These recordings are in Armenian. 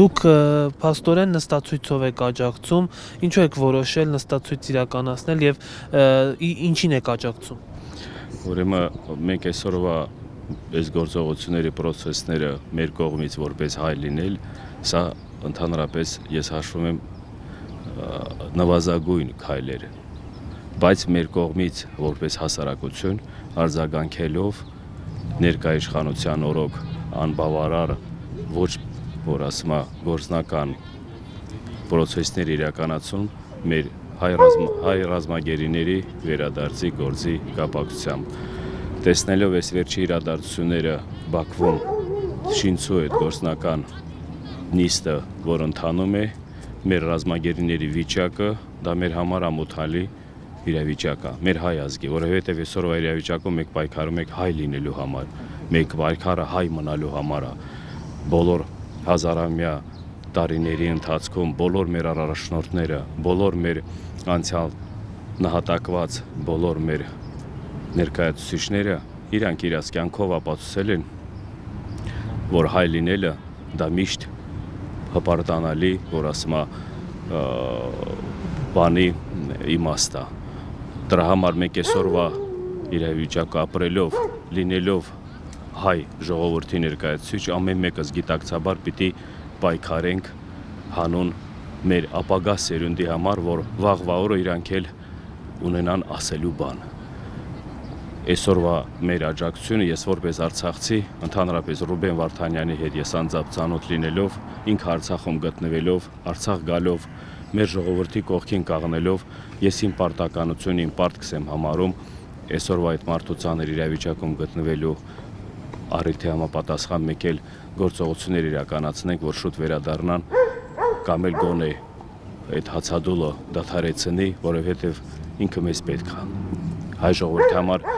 Դուք փաստորեն նստացույցով եք աջակցում, ինչու եք որոշել նստացույց իրականացնել եւ ինչին եք աջակցում։ Ուրեմն մենք այսօրվա այս գործողությունների process-ները մեր կողմից որպես հայ լինել, սա ընդհանրապես ես հաշվում եմ նվազագույն քայլեր, բայց մեր կողմից որպես հասարակություն արձագանքելով ներկա իշխանության օրոք անբավարար ոչ որ ասում գործնական process-ների իրականացում մեր հայ ռազմագերիների վերադարձի գործի կապակցությամբ տեսնելով այս վերջի իրադարձությունները Բաքվում շինծու այդ գործնական նիստը, որ ընթանում է, մեր ռազմագերիների վիճակը, դա մեր համար ամոթալի իրավիճակ է, մեր հայ ազգի, որովհետև այսօրվա իրավիճակում մենք պայքարում ենք հայ լինելու համար, մենք պայքարը հայ մնալու համար է, բոլոր հազարամյա տարիների ընթացքում բոլոր մեր առաջնորդները, բոլոր մեր անցյալ նահատակված բոլոր մեր ներկայացուցիչները իրանք իրաց կյանքով ապացուցել են, որ հայ լինելը դա միշտ հպարտանալի, որ ասում բանի իմաստ է։ Դրա համար մենք այսօրվա իրավիճակը ապրելով, լինելով հայ ժողովրդի ներկայացուցիչ, ամեն մեկս գիտակցաբար պիտի պայքարենք հանուն մեր ապագա սերունդի համար, որ վաղվա օրը իրանք էլ ունենան ասելու բան։ Այսօրվա մեր աջակցությունը ես որպես արցախցի, ընդհանրապես Ռուբեն Վարդանյանի հետ ես անձամբ ծանոթ լինելով, ինքը Արցախում գտնվելով, Արցախ գալով, մեր ժողովրդի կողքին կանգնելով, ես իմ պարտականությունը, իմ պարտքս եմ համարում այսօրվա այդ մարդու ծանր իրավիճակում գտնվելու առիթի համապատասխան մեկ էլ գործողություններ իրականացնենք, որ շուտ վերադառնան կամ էլ գոնե այդ հացադուլը դադարեցնի, որովհետև ինքը մեզ պետք է։ Հայ ժողովրդի համար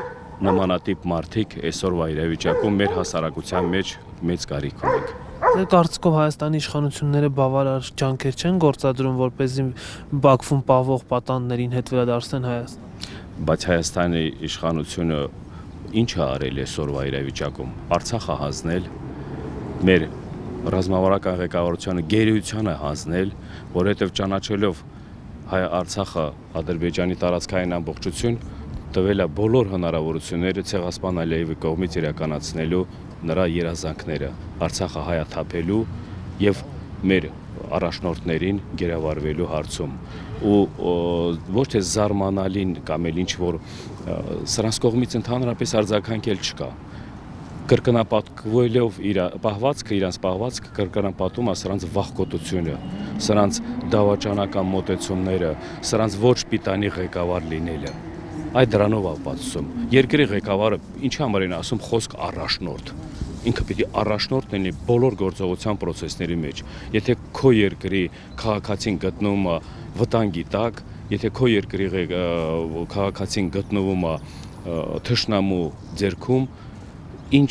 նմանատիպ մարդիկ այսօրվա իրավիճակում մեր հասարակության մեջ մեծ կարիք ունենք։ Ձեր կարծիքով Հայաստանի իշխանությունները բավարար ջանքեր չեն գործադրում, որպեսզի Բաքվում պահվող պատանդներին հետ վերադարձնեն Հայաստան։ Բայց Հայաստանի իշխանությունը ինչ է արել այսօրվա իրավիճակում։ Արցախը հանձնել, մեր ռազմավարական ղեկավարությունը գերիությանը հանձնել, որովհետև ճանաչելով հայ Արցախը Ադրբեջանի տարածքային ամբողջություն տվել է բոլոր հնարավորությունները Ցեղասպան Ալիևի կողմից իրականացնելու նրա երազանքները Արցախը հայաթափելու եւ մեր առաջնորդներին գերավարվելու հարցում ու ոչ թե զարմանալին կամ էլ ինչ որ սրանց կողմից ընդհանրապես արձագանքել չկա կրկնապատկվելով պահվածքը իրանց պահվածքը կրկնապատում է սրանց վախկոտությունը սրանց դավաճանական մոտեցումները սրանց ոչ պիտանի ղեկավար լինելը այդ դրանով ապացուցում երկրի ղեկավարը ինչի համար են ասում խոսք առաջնորդ ինքը պիտի առաջնորդ լինի բոլոր գործողության process-ների մեջ եթե քո երկրի քաղաքացին գտնվում է վտանգի տակ եթե քո երկրի քաղաքացին գտնվում է թշնամու ձեռքում ինչ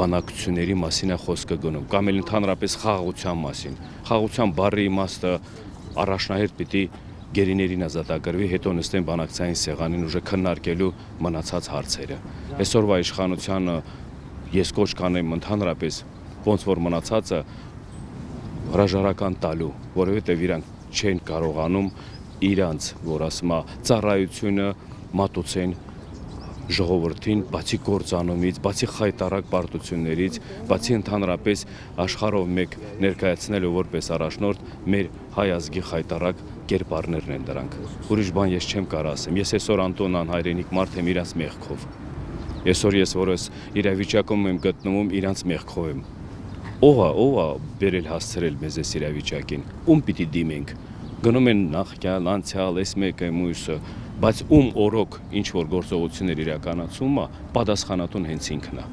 բանակցությունների մասին է խոսքը գնում կամ էլ ընդհանրապես խաղաղության մասին խաղաղության բառի իմաստը առաջնահերթ պիտի գերիներին ազատագրվի հետո նստեն բանակցային սեղանին ուժը քննարկելու մնացած հարցերը այսօրվա իշխանությանը ես կոչ կանեմ ընդհանրապես ոնց որ մնացածը հրաժարական տալու որովհետև իրանք չեն կարողանում իրանց որ ասում է ծառայությունը մատուցեն ժողովրդին, բացի կործանումից, բացի խայտառակ պարտություններից, բացի ընդհանրապես աշխարհով մեկ ներկայացնելու որպես առաջնորդ մեր հայ ազգի խայտառակ կերպարներն են դրանք։ Ուրիշ բան ես չեմ կարող ասեմ։ Ես այսօր Անտոն անհայրենիք մարդ եմ իրանց մեղքով։ Այսօր ես որս իրավիճակում եմ գտնվում իրանց մեղքով եմ։ Ով է բերել հասցրել մեզ այս իրավիճակին։ Ում պիտի դիմենք։ Գնում են նախկյան, անցյալ, այս մեկը, մյուսը բայց ում օրոք ինչ որ գործողություններ իրականացումը պատասխանատուն հենց ինքն է